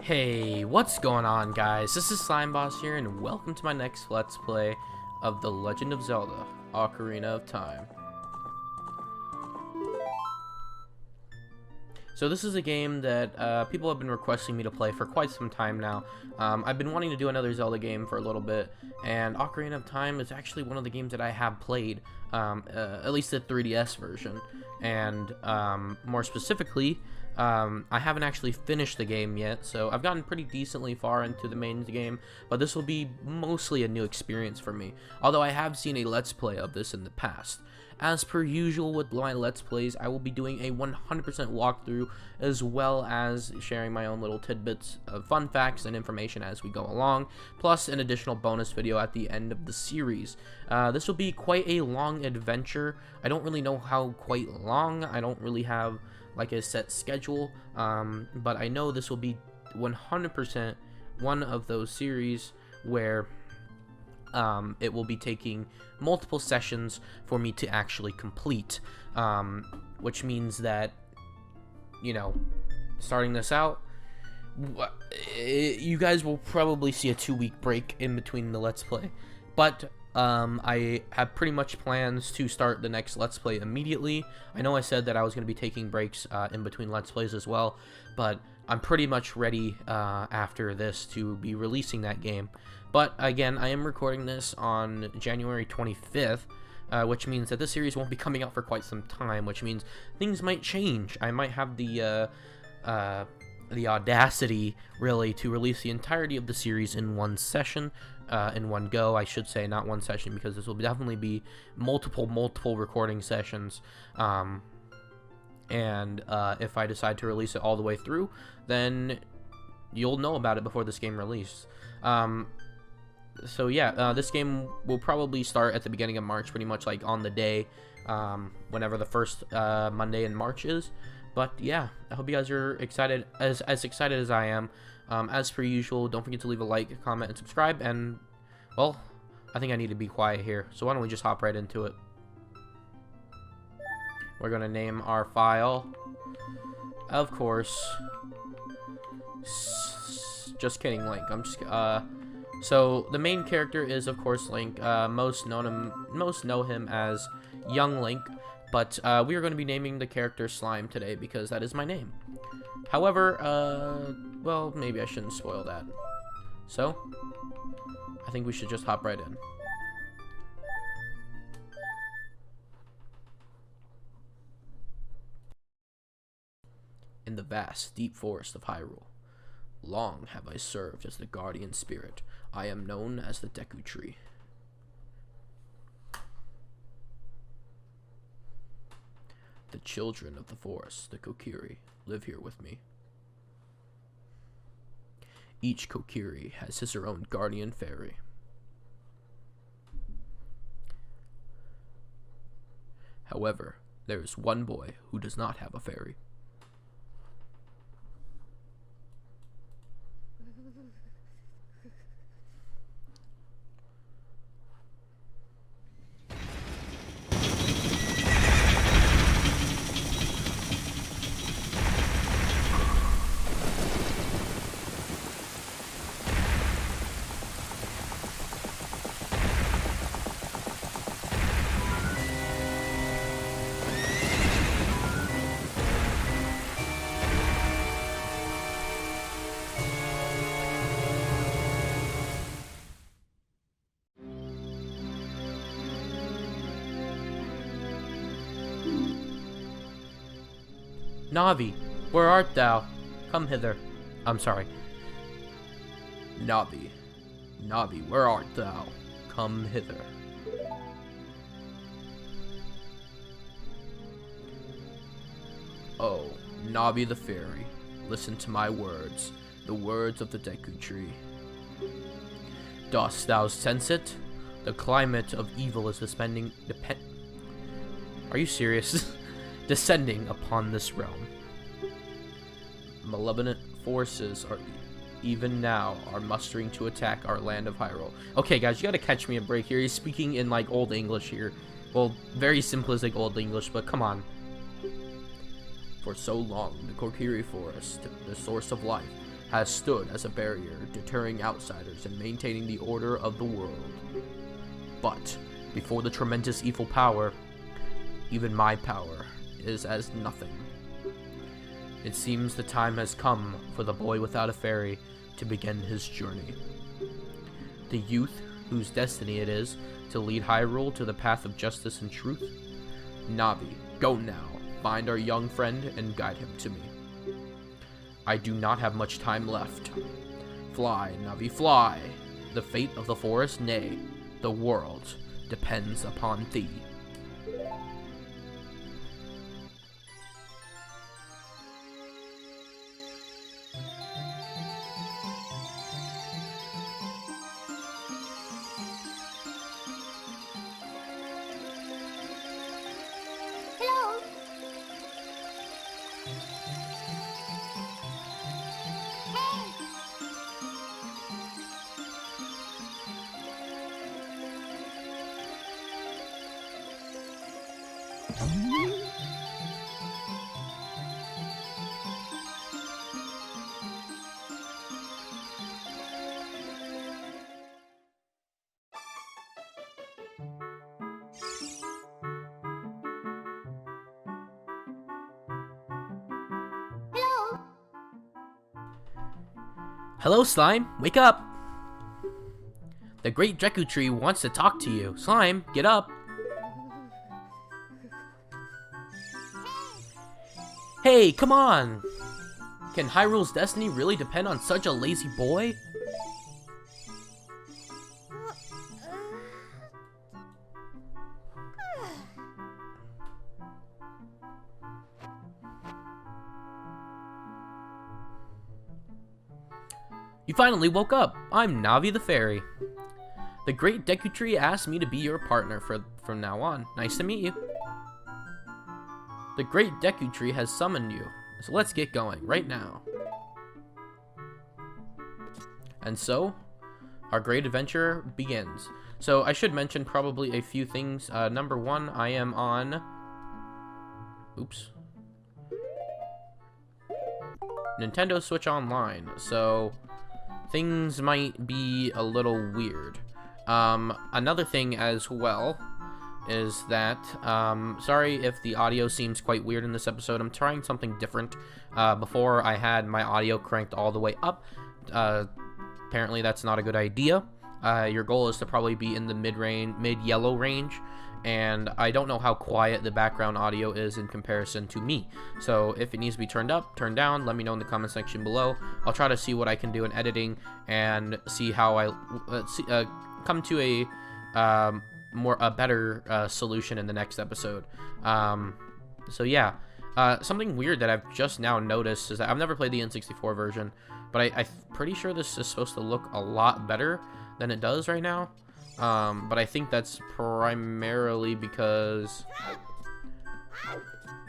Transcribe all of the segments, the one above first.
Hey, what's going on, guys? This is Slimeboss here, and welcome to my next Let's Play of The Legend of Zelda Ocarina of Time. So this is a game that people have been requesting me to play for quite some time now. I've been wanting to do another Zelda game for a little bit, and Ocarina of Time is actually one of the games that I have played, at least the 3DS version. And more specifically, I haven't actually finished the game yet, so I've gotten pretty decently far into the main game, but this will be mostly a new experience for me, although I have seen a Let's Play of this in the past. As per usual with my Let's Plays, I will be doing a 100% walkthrough, as well as sharing my own little tidbits of fun facts and information as we go along, plus an additional bonus video at the end of the series. This will be quite a long adventure. I don't really know how quite long. I don't really have like a set schedule, but I know this will be 100% one of those series where it will be taking multiple sessions for me to actually complete, which means that, you know, starting this out, you guys will probably see a 2-week break in between the Let's Play, but I have pretty much plans to start the next Let's Play immediately. I know I said that I was going to be taking breaks in between Let's Plays as well, but I'm pretty much ready after this to be releasing that game. But again, I am recording this on January 25th, which means that this series won't be coming out for quite some time, which means things might change. I might have the audacity, really, to release the entirety of the series in one session, in one go, I should say, not one session, because this will definitely be multiple recording sessions. And if I decide to release it all the way through, then you'll know about it before this game release. So yeah, this game will probably start at the beginning of March, pretty much like on the day, whenever the first Monday in March is. But yeah, I hope you guys are excited, as excited as I am. As per usual, don't forget to leave a like, comment, and subscribe. And, well, I think I need to be quiet here, so why don't we just hop right into it. We're going to name our file, of course, just kidding, Link. I'm just, so the main character is, of course, Link. Most know him as Young Link. But we are going to be naming the character Slime today because that is my name. However, well, maybe I shouldn't spoil that. So, I think we should just hop right in. In the vast, deep forest of Hyrule, long have I served as the guardian spirit. I am known as the Deku Tree. The children of the forest, the Kokiri, live here with me. Each Kokiri has his or own guardian fairy. However, there is one boy who does not have a fairy. Navi, where art thou? Come hither. I'm sorry. Navi, Navi, where art thou? Come hither. Oh, Navi the fairy, listen to my words, the words of the Deku Tree. Dost thou sense it? The climate of evil is Are you serious? Descending upon this realm. Malevolent forces are even now are mustering to attack our land of Hyrule. Okay, guys, you gotta catch me a break here. He's speaking in like Old English here. Well, very simplistic Old English, but come on. For so long, the Kokiri Forest, the source of life, has stood as a barrier, deterring outsiders and maintaining the order of the world. But before the tremendous evil power, even my power is as nothing. It seems the time has come for the boy without a fairy to begin his journey. The youth whose destiny it is to lead Hyrule to the path of justice and truth. Navi, go now, find our young friend and guide him to me. I do not have much time left. Fly, Navi, fly. The fate of the forest, nay, the world, depends upon thee. Hello, Slime. Wake up. The great Deku Tree wants to talk to you. Slime, get up. Hey, come on. Can Hyrule's destiny really depend on such a lazy boy? You finally woke up. I'm Navi the Fairy. The great Deku Tree asked me to be your partner from now on. Nice to meet you. The great Deku Tree has summoned you, so let's get going right now. And so, our great adventure begins. So I should mention probably a few things. Number one, I am on... Oops. Nintendo Switch Online, so things might be a little weird. Another thing as well is that, sorry if the audio seems quite weird in this episode. I'm trying something different. Before I had my audio cranked all the way up. Apparently that's not a good idea. Your goal is to probably be in the mid-yellow range, and I don't know how quiet the background audio is in comparison to me. So if it needs to be turned up, turned down, let me know in the comment section below. I'll try to see what I can do in editing and see how I come to a better solution in the next episode. So yeah, something weird that I've just now noticed is that I've never played the N64 version, but I'm pretty sure this is supposed to look a lot better than it does right now. But I think that's primarily because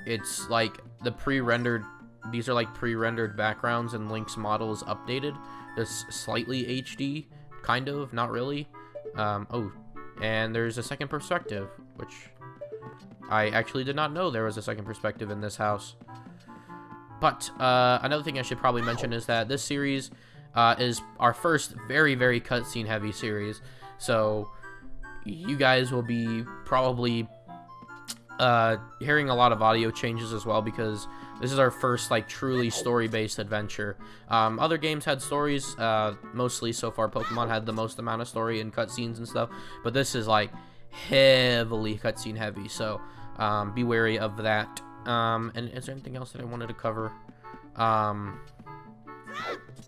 it's like the pre-rendered, these are like pre-rendered backgrounds and Link's model is updated. It's slightly HD, kind of, not really. Oh, and there's a second perspective, which I actually did not know there was a second perspective in this house. But another thing I should probably mention is that this series is our first very, very cutscene heavy series. So you guys will be probably hearing a lot of audio changes as well, because this is our first like truly story-based adventure. Other games had stories, mostly so far Pokemon had the most amount of story and cutscenes and stuff, but this is like heavily cutscene heavy, so be wary of that. And is there anything else that I wanted to cover?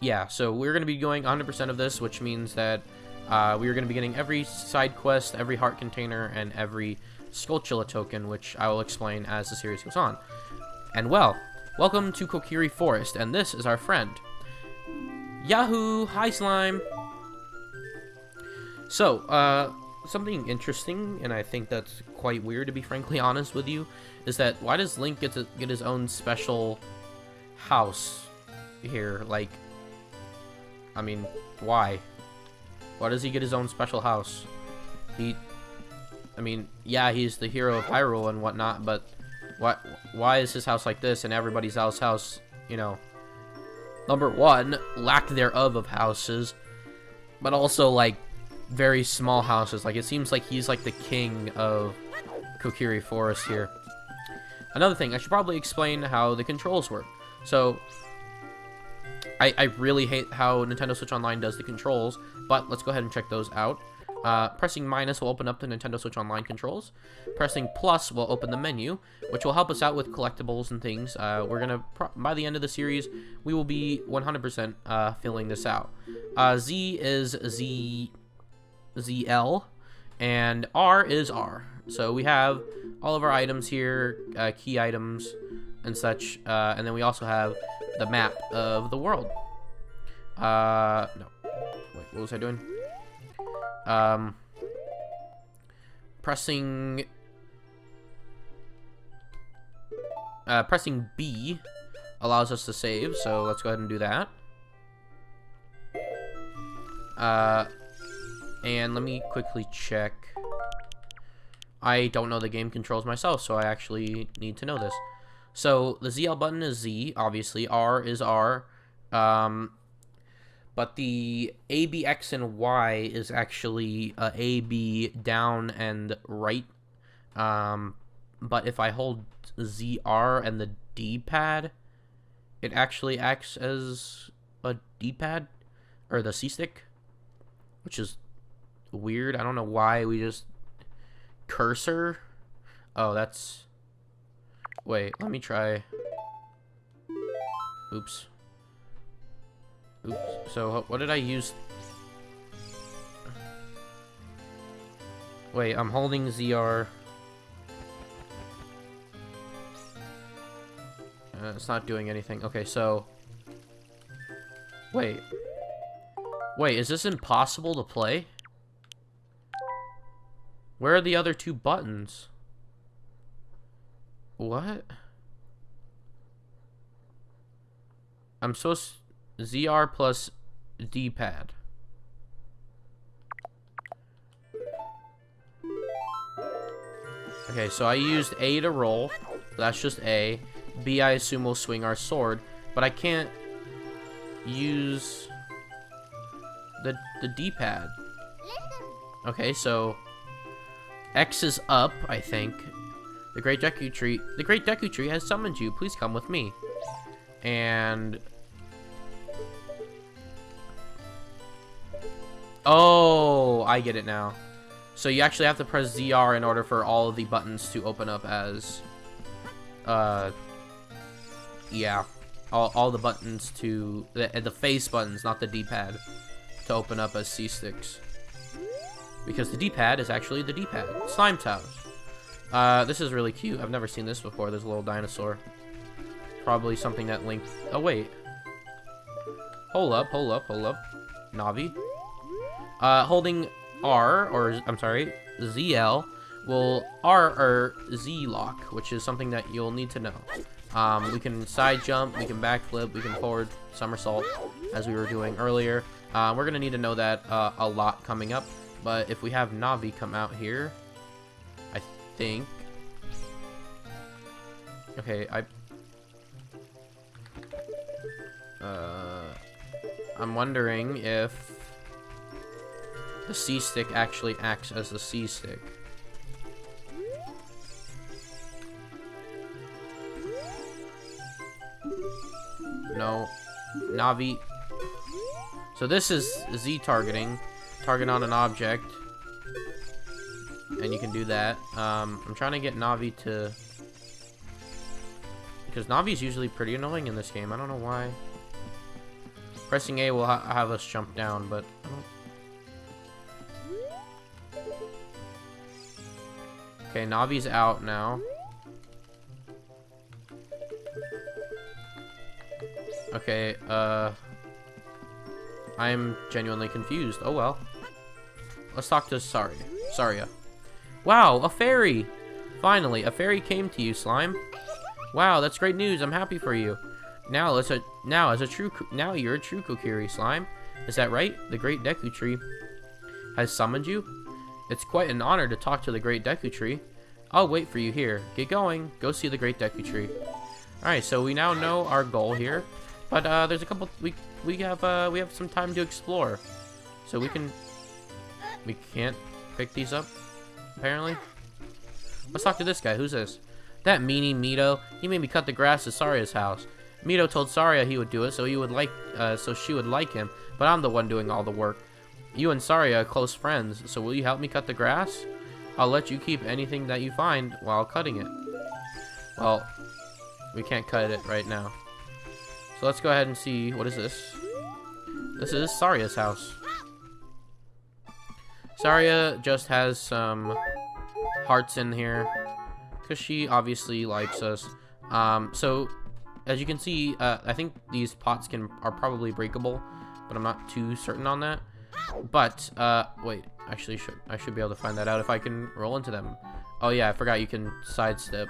Yeah, so we're going to be going 100% of this, which means that we are going to be getting every side quest, every heart container, and every Skulltula token, which I will explain as the series goes on. And well, welcome to Kokiri Forest, and this is our friend. Yahoo! Hi, Slime! So, something interesting, and I think that's quite weird to be frankly honest with you, is that why does Link get his own special house here? Like, I mean, why? Why does he get his own special house? I mean, yeah, he's the hero of Hyrule and whatnot, but why is his house like this and everybody else's house, you know, Number one, lack thereof of houses, but also like very small houses. Like it seems like he's like the king of Kokiri Forest here. Another thing, I should probably explain how the controls work. So I really hate how Nintendo Switch Online does the controls, but let's go ahead and check those out. Pressing minus will open up the Nintendo Switch Online controls. Pressing plus will open the menu, which will help us out with collectibles and things. We're gonna, by the end of the series, we will be 100% filling this out. Z is ZL, and R is R. So we have all of our items here, key items and such, and then we also have the map of the world. No. Wait, what was I doing? Pressing B allows us to save, so let's go ahead and do that. And let me quickly check. I don't know the game controls myself, so I actually need to know this. So the ZL button is Z, obviously. R is R. But the A, B, X, and Y is actually A, B, down, and right. But if I hold ZR and the D-pad, it actually acts as a D-pad, or the C-stick, which is weird. I don't know why we just... Cursor? Oh, that's... Wait, let me try... Oops. Oops. So, what did I use? Wait, I'm holding ZR. It's not doing anything. Okay, so... Wait. Wait, is this impossible to play? Where are the other two buttons? What? I'm supposed... ZR plus D-pad. Okay, so I used A to roll. That's just A. B, I assume, will swing our sword. But I can't use the D-pad. Okay, so X is up, I think. The Great Deku Tree has summoned you. Please come with me. And... Oh, I get it now. So you actually have to press ZR in order for all of the buttons to open up as... yeah. All the buttons to... The face buttons, not the D-pad. To open up as C-sticks. Because the D-pad is actually the D-pad. Slime Towers. This is really cute. I've never seen this before. There's a little dinosaur. Probably something that Link... Oh, wait. Hold up. Navi. Holding R, or I'm sorry, ZL, will R or Z lock, which is something that you'll need to know. We can side jump, we can backflip, we can forward somersault, as we were doing earlier. We're gonna need to know that a lot coming up. But if we have Navi come out here, I think. Okay, I'm wondering if the C-stick actually acts as the C-stick. No. Navi. So this is Z targeting. Target on an object. And you can do that. I'm trying to get Navi to... Because Navi's usually pretty annoying in this game. I don't know why. Pressing A will have us jump down, but I don't... Okay, Navi's out now. Okay, I'm genuinely confused. Oh well. Let's talk to Zarya. Wow, a fairy! Finally, a fairy came to you, Slime. Wow, that's great news. I'm happy for you. Now you're a true Kokiri, Slime. Is that right? The Great Deku Tree has summoned you? It's quite an honor to talk to the Great Deku Tree. I'll wait for you here. Get going. Go see the Great Deku Tree. Alright, so we now know our goal here. But there's a couple. We have some time to explore, so we can't pick these up. Apparently, let's talk to this guy. Who's this? That meanie Meadow. He made me cut the grass at Zarya's house. Meadow told Zarya he would do it, so she would like him. But I'm the one doing all the work. You and Zarya are close friends, so will you help me cut the grass? I'll let you keep anything that you find while cutting it. Well, we can't cut it right now. So let's go ahead and see. What is this? This is Zarya's house. Zarya just has some hearts in here because she obviously likes us. So as you can see, I think these pots are probably breakable, but I'm not too certain on that. But wait, actually, I should be able to find that out if I can roll into them. Oh yeah, I forgot you can sidestep.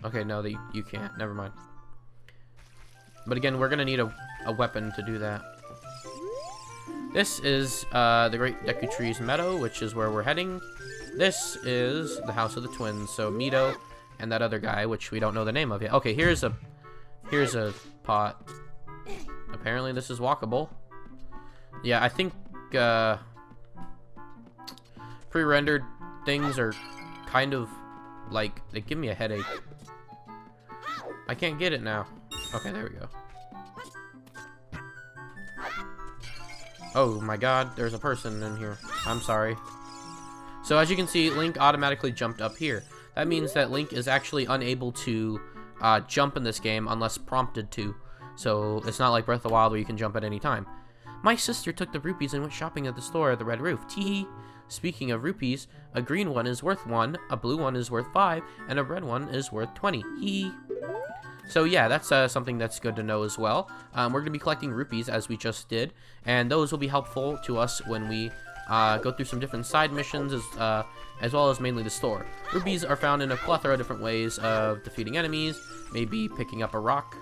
Okay, no, you can't. Never mind. But again, we're gonna need a weapon to do that. This is the Great Deku Tree's Meadow, which is where we're heading. This is the House of the Twins. So Meadow and that other guy, which we don't know the name of yet. Okay, here's a pot. Apparently this is walkable. Yeah, I think pre-rendered things are kind of like, they give me a headache. I can't get it now. Okay, there we go. Oh my god, there's a person in here. I'm sorry. So as you can see, Link automatically jumped up here. That means that Link is actually unable to jump in this game unless prompted to. So it's not like Breath of the Wild where you can jump at any time. My sister took the rupees and went shopping at the store at the Red Roof. Teehee. Speaking of rupees, a green one is worth 1, a blue one is worth 5, and a red one is worth 20. Hee. So yeah, that's something that's good to know as well. We're going to be collecting rupees as we just did, and those will be helpful to us when we go through some different side missions as well as mainly the store. Rupees are found in a plethora of different ways of defeating enemies, maybe picking up a rock,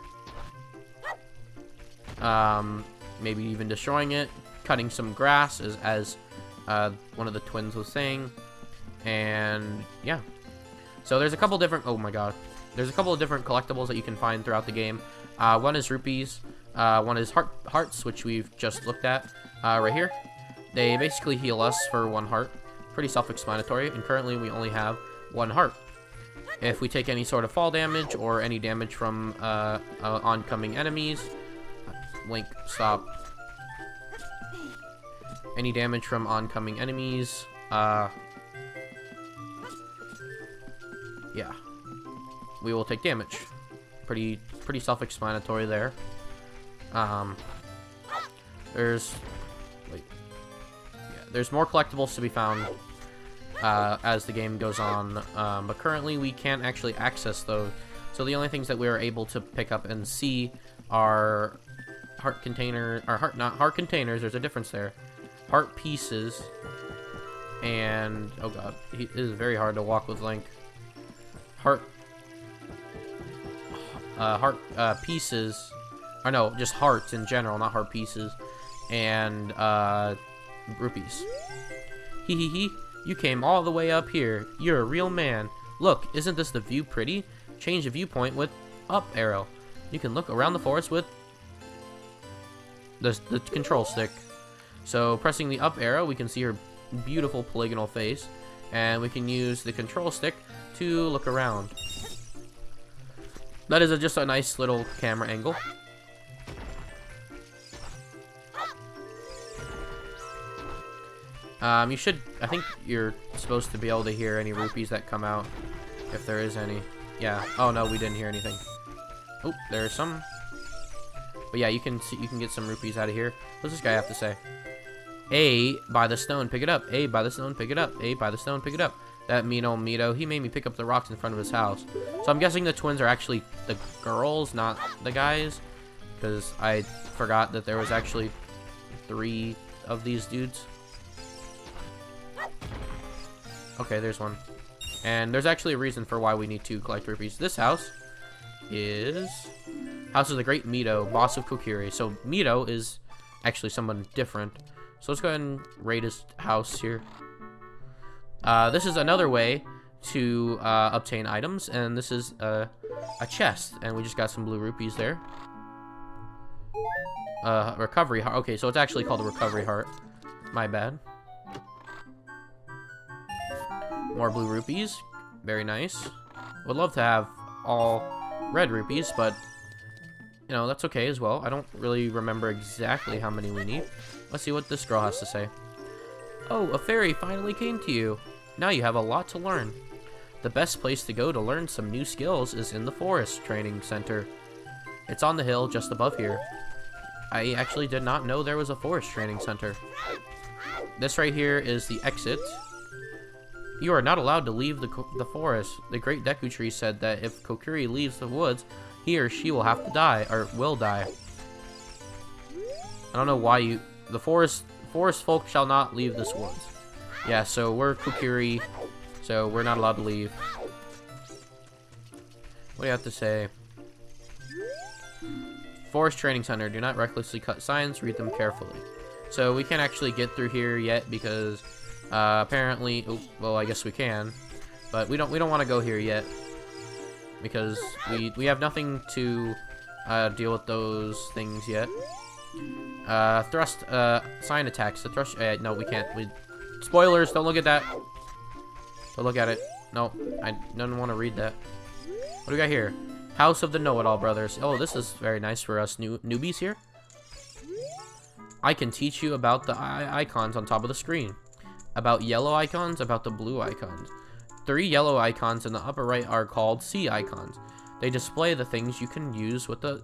maybe even destroying it, cutting some grass as one of the twins was saying, and yeah. So there's a couple different, oh my god. There's a couple of different collectibles that you can find throughout the game. One is rupees, one is hearts, which we've just looked at right here. They basically heal us for 1 heart. Pretty self-explanatory, and currently we only have 1 heart. If we take any sort of fall damage or any damage from oncoming enemies, Link, stop. Any damage from oncoming enemies, yeah, we will take damage. Pretty self-explanatory there. There's more collectibles to be found as the game goes on, but currently we can't actually access those. So the only things that we are able to pick up and see are heart containers. Not heart containers. There's a difference there. Heart pieces, and oh god, it is very hard to walk with Link. Heart pieces, or no, just hearts in general, not heart pieces, and rupees. Hee hee hee, you came all the way up here. You're a real man. Look, isn't this the view pretty? Change the viewpoint with up arrow. You can look around the forest with the control stick. So pressing the up arrow, we can see her beautiful polygonal face, and we can use the control stick to look around. That is just a nice little camera angle. You should, I think you're supposed to be able to hear any rupees that come out, if there is any. Yeah. Oh no, we didn't hear anything. Oh, there's some. But yeah, you can get some rupees out of here. What does this guy have to say? A, by the stone, pick it up. A, by the stone, pick it up. A, by the stone, pick it up. That mean old Meadow, he made me pick up the rocks in front of his house. So I'm guessing the twins are actually the girls, not the guys. Because I forgot that there was actually 3 of these dudes. Okay, there's one. And there's actually a reason for why we need to collect rupees. This house is House of the Great Meadow, boss of Kokiri. So Meadow is actually someone different. So let's go ahead and raid his house here. This is another way to obtain items, and this is a chest, and we just got some blue rupees there. Recovery heart. Okay, so it's actually called a recovery heart. My bad. More blue rupees. Very nice. Would love to have all red rupees, but you know, that's okay as well. I don't really remember exactly how many we need. Let's see what this girl has to say. Oh, a fairy finally came to you. Now you have a lot to learn. The best place to go to learn some new skills is in the Forest Training Center. It's on the hill just above here. I actually did not know there was a Forest Training Center. This right here is the exit. You are not allowed to leave the forest. The great Deku Tree said that if Kokiri leaves the woods, he or she will have to die, or will die. I don't know why you... The forest folk shall not leave this woods. Yeah, so we're Kokiri, so we're not allowed to leave. What do you have to say? Forest Training Center. Do not recklessly cut signs. Read them carefully. So we can't actually get through here yet because apparently... Oh, well, I guess we can. But we don't want to go here yet. Because we have nothing to deal with those things yet. Thrust, sign attacks. The thrust, no, we can't. Spoilers, don't look at that. Don't look at it. No, I don't want to read that. What do we got here? House of the Know-It-All Brothers. Oh, this is very nice for us newbies here. I can teach you about the icons on top of the screen. About yellow icons, about the blue icons. 3 yellow icons in the upper right are called C icons. They display the things you can use with the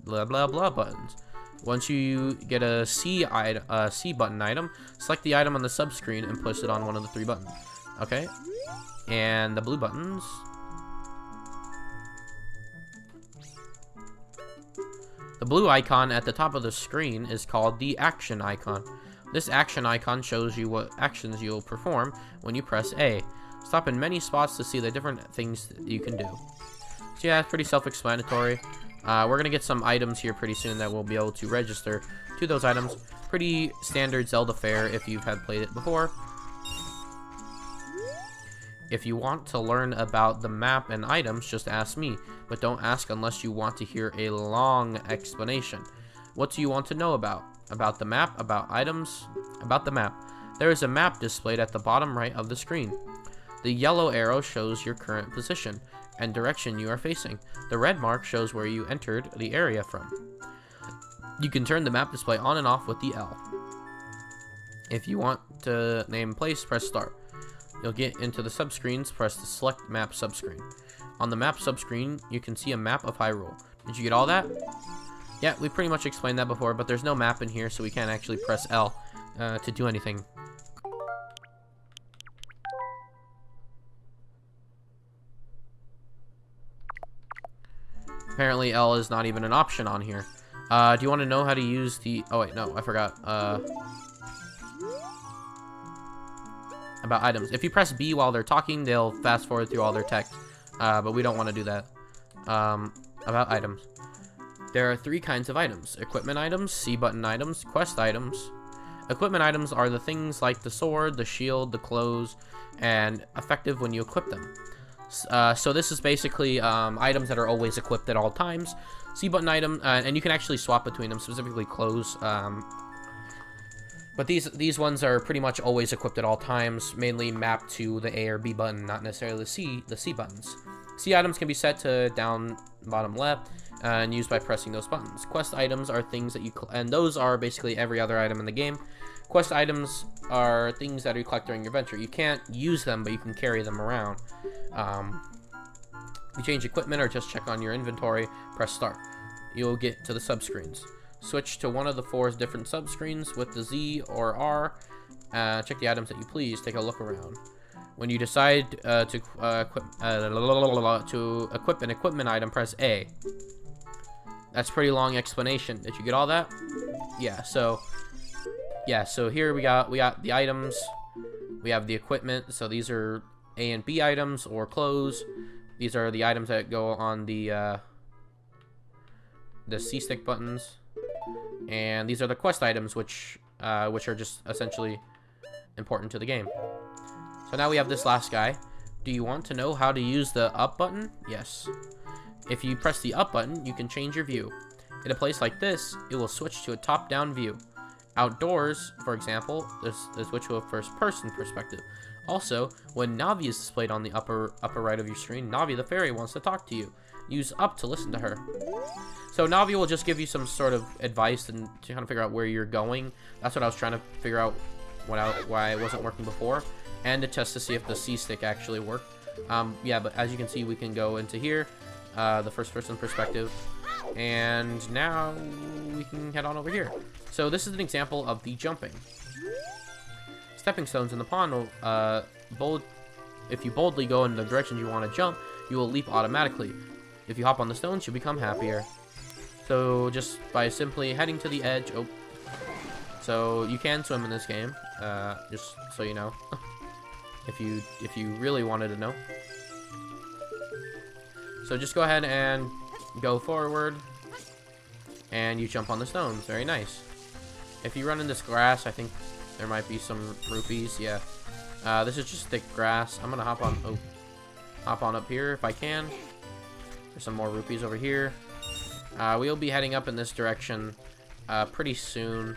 blah blah blah buttons. Once you get a C button item, select the item on the sub-screen and push it on one of the 3 buttons. Okay? And the blue buttons... The blue icon at the top of the screen is called the action icon. This action icon shows you what actions you'll perform when you press A. Stop in many spots to see the different things that you can do. So yeah, it's pretty self-explanatory. We're going to get some items here pretty soon that we'll be able to register to those items. Pretty standard Zelda fare if you've had played it before. If you want to learn about the map and items, just ask me. But don't ask unless you want to hear a long explanation. What do you want to know about? About the map? About items? About the map. There is a map displayed at the bottom right of the screen. The yellow arrow shows your current position and direction you are facing. The red mark shows where you entered the area from. You can turn the map display on and off with the L. If you want to name place, press start. You'll get into the subscreens, press the select map subscreen. On the map subscreen, you can see a map of Hyrule. Did you get all that? Yeah, we pretty much explained that before, but there's no map in here, so we can't actually press L to do anything. Apparently L is not even an option on here. Do you want to know how to use the... Oh wait, no, I forgot. About items. If you press B while they're talking, they'll fast forward through all their text. But we don't want to do that. About items. There are 3 kinds of items. Equipment items, C button items, quest items. Equipment items are the things like the sword, the shield, the clothes, and effective when you equip them. So this is basically items that are always equipped at all times. C button item, and you can actually swap between them, specifically clothes. But these ones are pretty much always equipped at all times, mainly mapped to the A or B button, not necessarily the C buttons. C items can be set to down, bottom, left, and used by pressing those buttons. Quest items are things that you and those are basically every other item in the game. Quest items are things that you collect during your adventure. You can't use them, but you can carry them around. You change equipment or just check on your inventory, press start. You'll get to the subscreens. Switch to one of the 4 different subscreens with the Z or R. Check the items that you please. Take a look around. When you decide to equip an equipment item, press A. That's a pretty long explanation. Did you get all that? Yeah. So here we got the items. We have the equipment. So these are A and B items or clothes. These are the items that go on the C stick buttons. And these are the quest items, which are just essentially important to the game. So now we have this last guy. Do you want to know how to use the up button? Yes. If you press the up button, you can change your view. In a place like this, it will switch to a top-down view. Outdoors, for example, they switch to a first-person perspective. Also, when Navi is displayed on the upper right of your screen, Navi the fairy wants to talk to you. Use up to listen to her. So Navi will just give you some sort of advice and to kind of figure out where you're going. That's what I was trying to figure out why it wasn't working before, and to test to see if the C stick actually worked. Yeah, but as you can see, we can go into here, the first-person perspective, and now we can head on over here. So this is an example of the jumping. Stepping stones in the pond will, if you boldly go in the direction you want to jump, you will leap automatically. If you hop on the stones, you become happier. So just by simply heading to the edge, so you can swim in this game, just so you know, if you really wanted to know. So just go ahead and go forward, and you jump on the stones. Very nice. If you run in this grass, I think there might be some rupees. Yeah. This is just thick grass. I'm gonna hop on up here if I can. There's some more rupees over here. We'll be heading up in this direction pretty soon.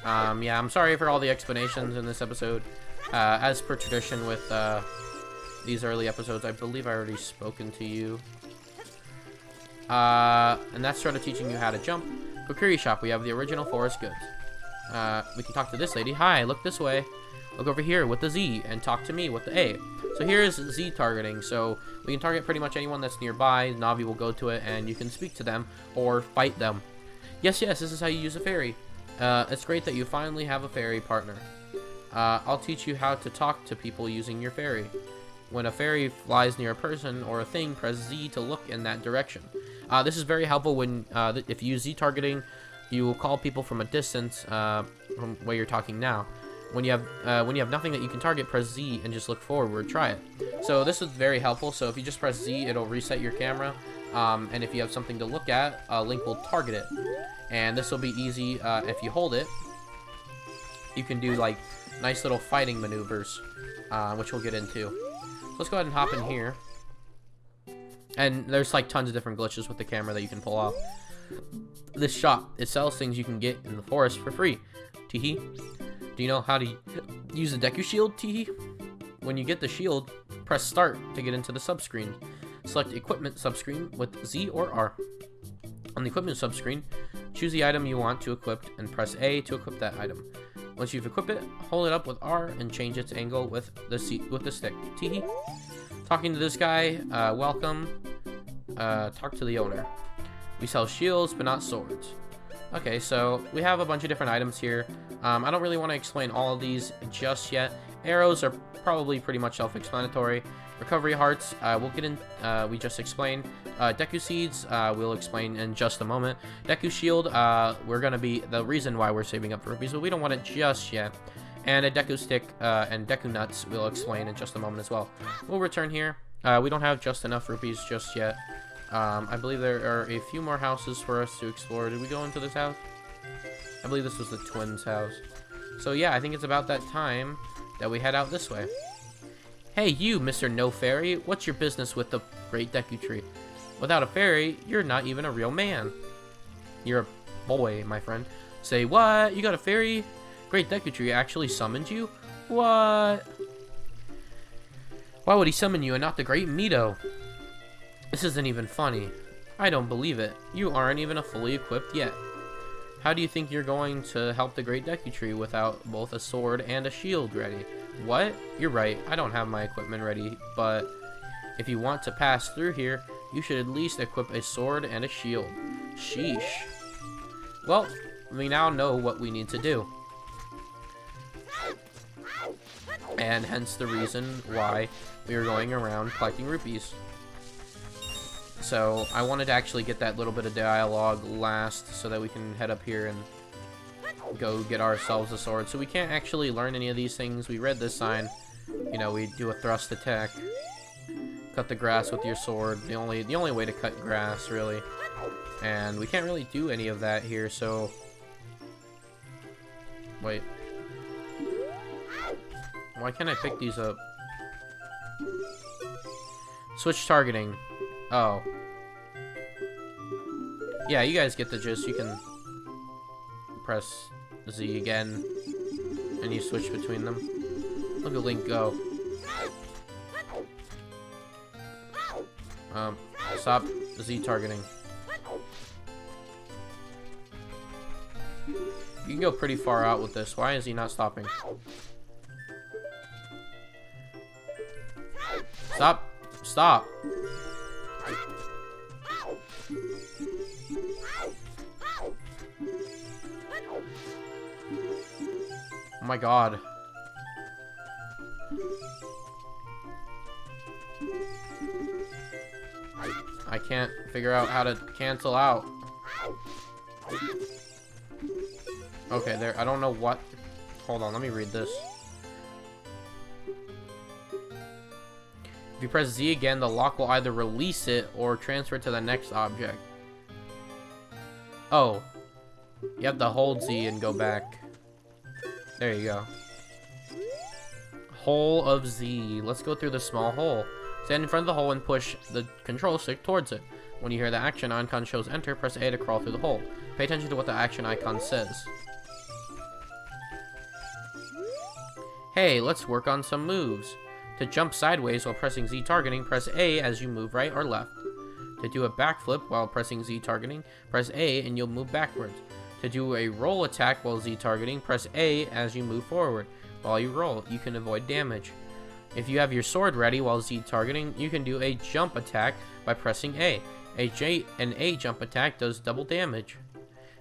Yeah, I'm sorry for all the explanations in this episode. As per tradition with these early episodes, I believe I already spoken to you. And that's sort of teaching you how to jump. Kokiri shop, we have the original forest goods. We can talk to this lady. Hi, look this way. Look over here with the Z, and talk to me with the A. So here's Z targeting. So we can target pretty much anyone that's nearby. Navi will go to it, and you can speak to them or fight them. Yes, this is how you use a fairy. It's great that you finally have a fairy partner. I'll teach you how to talk to people using your fairy. When a fairy flies near a person or a thing, press Z to look in that direction. This is very helpful when if you use Z targeting, you will call people from a distance from where you're talking now. When you have nothing that you can target, press Z and just look forward. Try it. So this is very helpful. So if you just press Z, it'll reset your camera. And if you have something to look at, Link will target it. And this will be easy if you hold it. You can do like nice little fighting maneuvers, which we'll get into. So let's go ahead and hop in here. And there's like tons of different glitches with the camera that you can pull off. This shop, it sells things you can get in the forest for free. Teehee. Do you know how to use the Deku Shield, Teehee? When you get the shield, press start to get into the subscreen. Select equipment subscreen with Z or R. On the equipment subscreen, choose the item you want to equip and press A to equip that item. Once you've equipped it, hold it up with R and change its angle with the stick. Teehee. Talking to this guy, welcome. Talk to the owner. We sell shields, but not swords. Okay, so we have a bunch of different items here. I don't really want to explain all of these just yet. Arrows are probably pretty much self-explanatory. Recovery hearts, we'll get in, we just explained. Deku seeds, we'll explain in just a moment. Deku shield, we're going to be the reason why we're saving up for rupees, but we don't want it just yet. And a Deku stick and Deku nuts we'll explain in just a moment as well. We'll return here. We don't have just enough rupees just yet. I believe there are a few more houses for us to explore. Did we go into this house? I believe this was the twins' house. So yeah, I think it's about that time that we head out this way. Hey you, Mr. No Fairy, what's your business with the Great Deku Tree? Without a fairy, you're not even a real man. You're a boy, my friend. Say what? You got a fairy? Great Deku Tree actually summoned you? What? Why would he summon you and not the Great Meadow? This isn't even funny. I don't believe it. You aren't even fully equipped yet. How do you think you're going to help the Great Deku Tree without both a sword and a shield ready? What? You're right. I don't have my equipment ready, but if you want to pass through here, you should at least equip a sword and a shield. Sheesh. Well, we now know what we need to do. And hence the reason why we are going around collecting rupees. So I wanted to actually get that little bit of dialogue last so that we can head up here and go get ourselves a sword. So we can't actually learn any of these things. We read this sign. You know, we do a thrust attack. Cut the grass with your sword. The only way to cut grass, really. And we can't really do any of that here, so... Wait. Why can't I pick these up? Switch targeting. Oh. Yeah, you guys get the gist. You can press Z again, and you switch between them. Look at Link go. Stop Z targeting. You can go pretty far out with this. Why is he not stopping? Stop! Stop! Oh my god. I can't figure out how to cancel out. Okay, there. I don't know what. Hold on, let me read this. If you press Z again, the lock will either release it or transfer it to the next object. Oh. You have to hold Z and go back. There you go. Hole of Z. Let's go through the small hole. Stand in front of the hole and push the control stick towards it. When you hear the action icon shows enter, press A to crawl through the hole. Pay attention to what the action icon says. Hey, let's work on some moves. To jump sideways while pressing Z targeting, press A as you move right or left. To do a backflip while pressing Z targeting, press A and you'll move backwards. To do a roll attack while Z targeting, press A as you move forward. While you roll, you can avoid damage. If you have your sword ready while Z targeting, you can do a jump attack by pressing A. An A jump attack does double damage.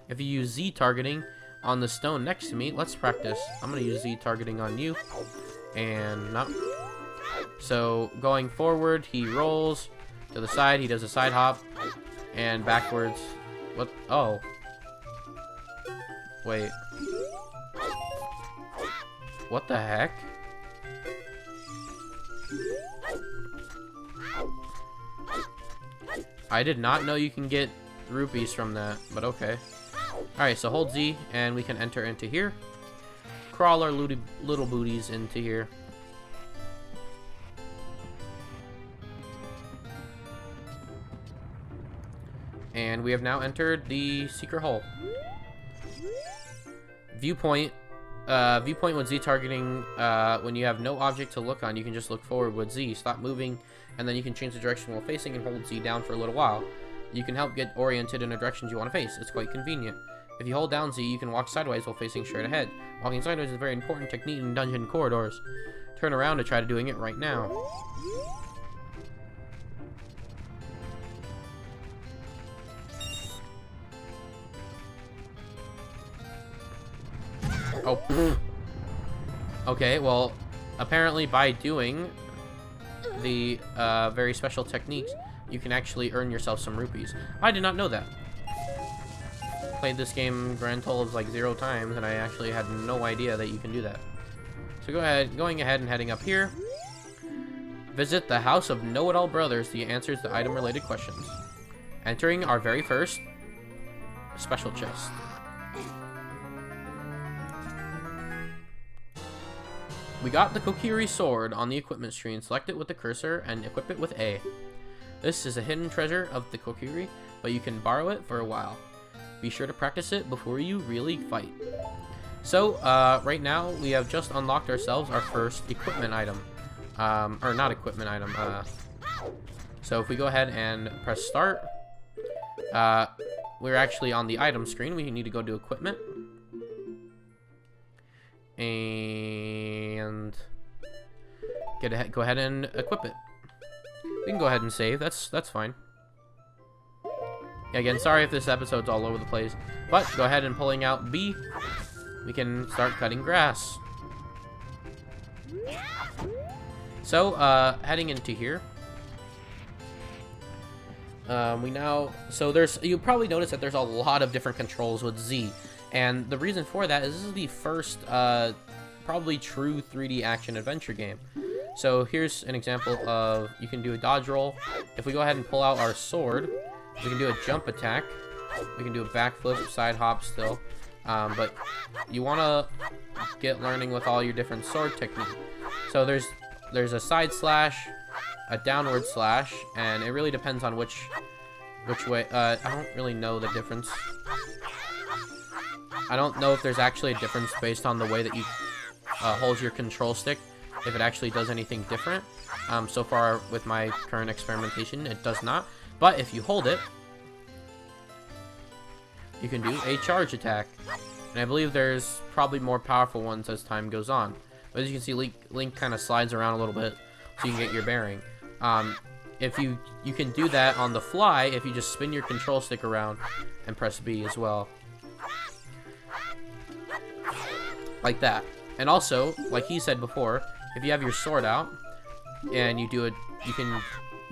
If you use Z targeting on the stone next to me, let's practice. I'm going to use Z targeting on you. And not. So going forward, he rolls to the side, he does a side hop, and backwards. What? Oh. Wait. What the heck? I did not know you can get rupees from that, but okay. Alright, so hold Z, and we can enter into here. Crawl our little booties into here. And we have now entered the secret hole. Viewpoint. Viewpoint with Z targeting, when you have no object to look on, you can just look forward with Z. Stop moving, and then you can change the direction while facing and hold Z down for a little while. You can help get oriented in the directions you want to face. It's quite convenient. If you hold down Z, you can walk sideways while facing straight ahead. Walking sideways is a very important technique in dungeon corridors. Turn around to try doing it right now. Oh. Okay, well, apparently by doing the very special techniques, you can actually earn yourself some rupees. I did not know that. Played this game grand total of like 0 times, and I actually had no idea that you can do that. So going ahead and heading up here. Visit the House of Know-It-All Brothers to answers the item-related questions. Entering our very first special chest. We got the Kokiri Sword on the equipment screen. Select it with the cursor and equip it with A. This is a hidden treasure of the Kokiri, but you can borrow it for a while. Be sure to practice it before you really fight. So, right now, we have just unlocked ourselves our first equipment item. Or not equipment item, so if we go ahead and press start, we're actually on the item screen. We need to go to equipment. And go ahead and equip it. We can go ahead and save. That's fine. Yeah, again, sorry if this episode's all over the place, but go ahead and pulling out B, we can start cutting grass. So heading into here, you'll probably notice that there's a lot of different controls with Z. And the reason for that is this is the first, probably true 3D action adventure game. So here's an example of, you can do a dodge roll. If we go ahead and pull out our sword, we can do a jump attack. We can do a backflip, side hop still. But you want to get learning with all your different sword techniques. So there's a side slash, a downward slash, and it really depends on which way. I don't really know the difference. I don't know if there's actually a difference based on the way that you hold your control stick, if it actually does anything different. So far with my current experimentation, it does not. But if you hold it, you can do a charge attack. And I believe there's probably more powerful ones as time goes on. But as you can see, Link kind of slides around a little bit so you can get your bearing. If you can do that on the fly if you just spin your control stick around and press B as well. Like that. And also, like he said before, if you have your sword out and you do you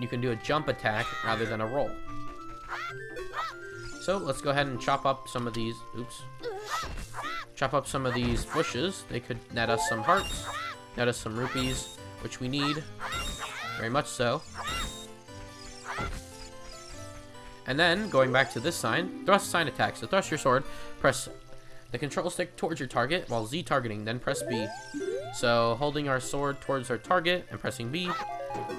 can do a jump attack rather than a roll. So let's go ahead and chop up some of these. Oops. Chop up some of these bushes. They could net us some hearts, net us some rupees, which we need very much so. And then going back to this sign, thrust sign attack. So thrust your sword, press the control stick towards your target while Z targeting, then press B. So holding our sword towards our target and pressing B,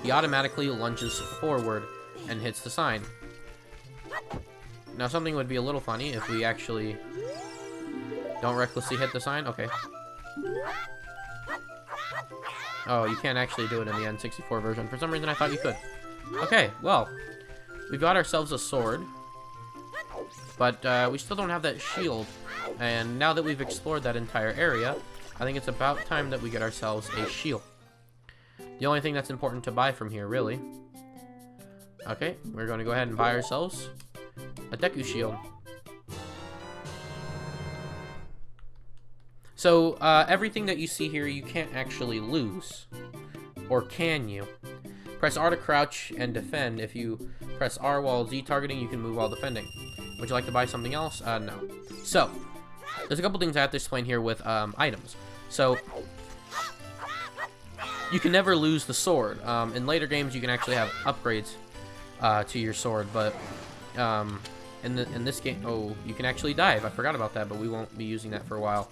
he automatically lunges forward and hits the sign. Now something would be a little funny if we actually don't recklessly hit the sign. Okay. Oh, you can't actually do it in the N64 version. For some reason I thought you could. Okay, well, we've got ourselves a sword, but we still don't have that shield. And now that we've explored that entire area, I think it's about time that we get ourselves a shield. The only thing that's important to buy from here, really. Okay, we're going to go ahead and buy ourselves a Deku Shield. So, everything that you see here, you can't actually lose. Or can you? Press R to crouch and defend. If you press R while Z targeting, you can move while defending. Would you like to buy something else? No. So, there's a couple things I have to explain here with items. So, you can never lose the sword. In later games, you can actually have upgrades to your sword, but in this game, oh, you can actually dive. I forgot about that, but we won't be using that for a while.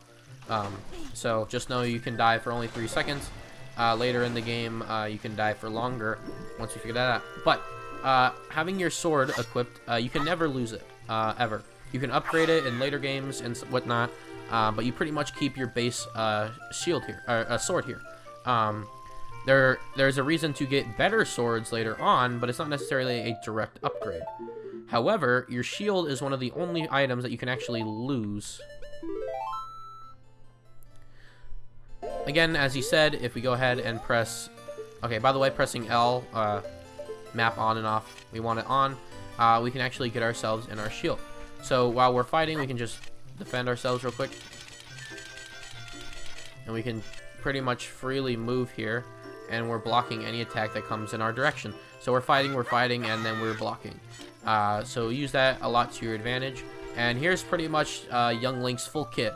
So just know you can dive for only 3 seconds. Later in the game, you can dive for longer once you figure that out. But having your sword equipped, you can never lose it, ever. You can upgrade it in later games and whatnot, but you pretty much keep your base shield here, or sword here. There's a reason to get better swords later on, but it's not necessarily a direct upgrade. However, your shield is one of the only items that you can actually lose. Again, as he said, if we go ahead and press... Okay, by the way, pressing L, map on and off. We want it on. We can actually get ourselves in our shield. So while we're fighting, we can just defend ourselves real quick. And we can pretty much freely move here. And we're blocking any attack that comes in our direction. So we're fighting, and then we're blocking. So use that a lot to your advantage. And here's pretty much young Link's full kit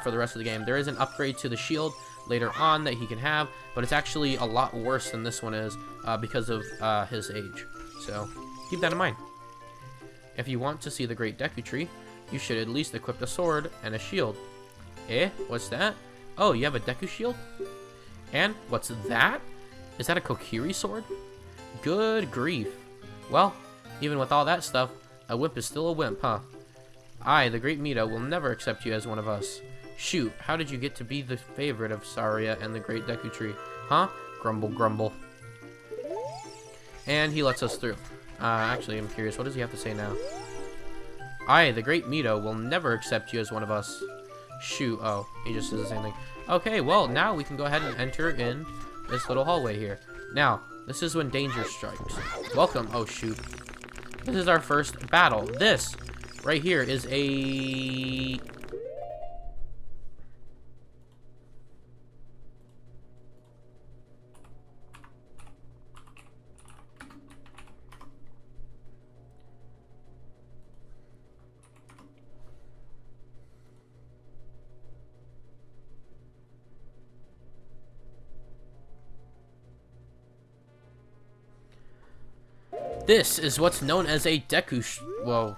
for the rest of the game. There is an upgrade to the shield later on that he can have, but it's actually a lot worse than this one is because of his age. So keep that in mind. If you want to see the Great Deku Tree, you should at least equip a sword and a shield. Eh? What's that? Oh, you have a Deku Shield? And what's that? Is that a Kokiri Sword? Good grief. Well, even with all that stuff, a wimp is still a wimp, huh? I, the Great Meadow, will never accept you as one of us. Shoot, how did you get to be the favorite of Zarya and the Great Deku Tree? Huh? Grumble, grumble. And he lets us through. Actually, I'm curious, what does he have to say now? I, the Great Meadow, will never accept you as one of us. Shoot, oh, he just says the same thing. Okay, well, now we can go ahead and enter in this little hallway here. Now, this is when danger strikes. Welcome, oh shoot. This is our first battle. This, right here, is a... This is what's known as a Deku Whoa.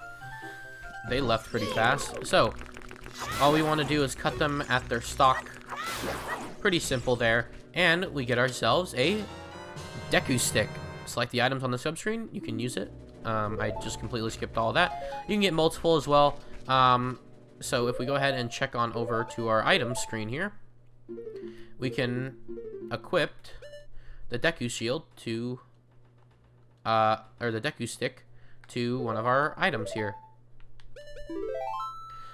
They left pretty fast. So, all we want to do is cut them at their stalk. Pretty simple there. And we get ourselves a Deku Stick. select the items on the subscreen. You can use it. I just completely skipped all that. You can get multiple as well. So if we go ahead and check on over to our items screen here, we can equip the Deku Shield to, or the Deku Stick to one of our items here.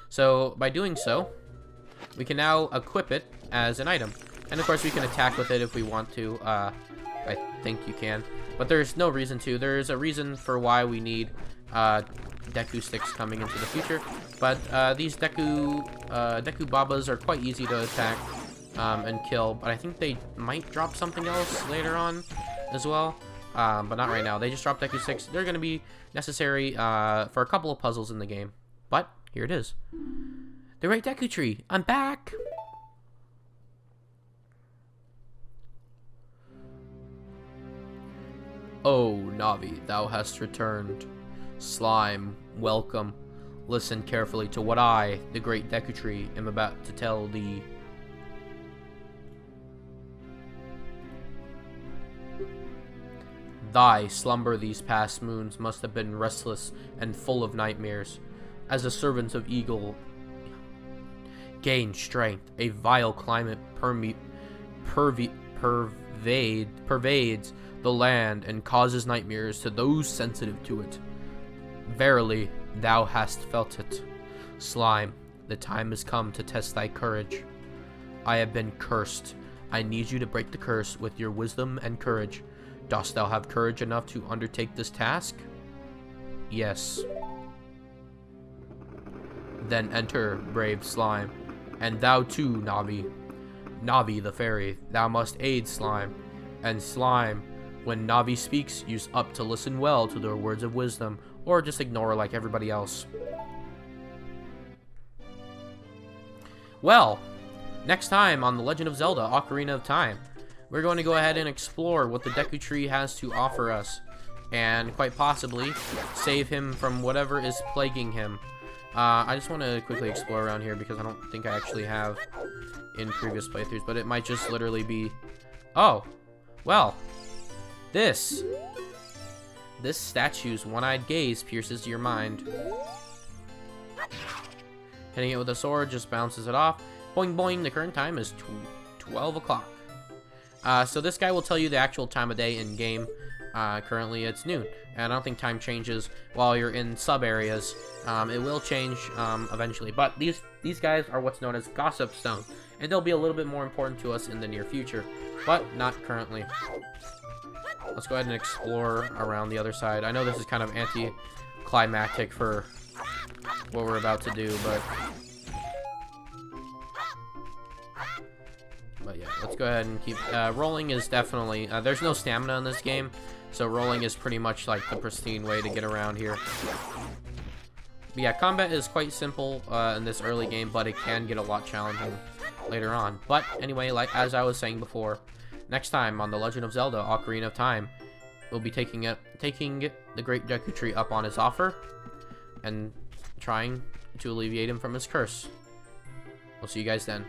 So by doing so, we can now equip it as an item. And of course we can attack with it if we want to. I think you can. But there's no reason to. There's a reason for why we need Deku Sticks coming into the future. But these Deku Babas are quite easy to attack and kill. But I think they might drop something else later on as well. But not right now. They just dropped Deku Sticks. They're going to be necessary for a couple of puzzles in the game. But here it is. The Great Deku Tree. I'm back! Oh, Navi, thou hast returned. Slime, welcome. Listen carefully to what I, the Great Deku Tree, am about to tell thee. Thy slumber these past moons must have been restless and full of nightmares. As the servants of Eagle gain strength, a vile climate pervades the land and causes nightmares to those sensitive to it. Verily, thou hast felt it. Slime, the time has come to test thy courage. I have been cursed. I need you to break the curse with your wisdom and courage. Dost thou have courage enough to undertake this task? Yes. Then enter, brave Slime. And thou too, Navi. Navi the fairy, thou must aid Slime. And Slime, when Navi speaks, use up to listen well to their words of wisdom, or just ignore like everybody else. Well, next time on The Legend of Zelda Ocarina of Time, we're going to go ahead and explore what the Deku Tree has to offer us, and quite possibly save him from whatever is plaguing him. I just want to quickly explore around here because I don't think I actually have in previous playthroughs, but it might just literally be... Oh, well, this statue's one-eyed gaze pierces your mind. Hitting it with a sword just bounces it off. Boing boing, the current time is 12 o'clock. So this guy will tell you the actual time of day in game. Currently it's noon, and I don't think time changes while you're in sub areas. It will change eventually, but these guys are what's known as Gossip Stone, and they'll be a little bit more important to us in the near future, but not currently. Let's go ahead and explore around the other side. I know this is kind of anti-climactic for what we're about to do, but yeah, let's go ahead and keep rolling. Is definitely there's no stamina in this game, so rolling is pretty much like the pristine way to get around here. But yeah, combat is quite simple in this early game, but it can get a lot challenging later on. But anyway, like as I was saying before, next time on The Legend of Zelda Ocarina of Time, we'll be taking the Great Deku Tree up on his offer and trying to alleviate him from his curse. We'll see you guys then.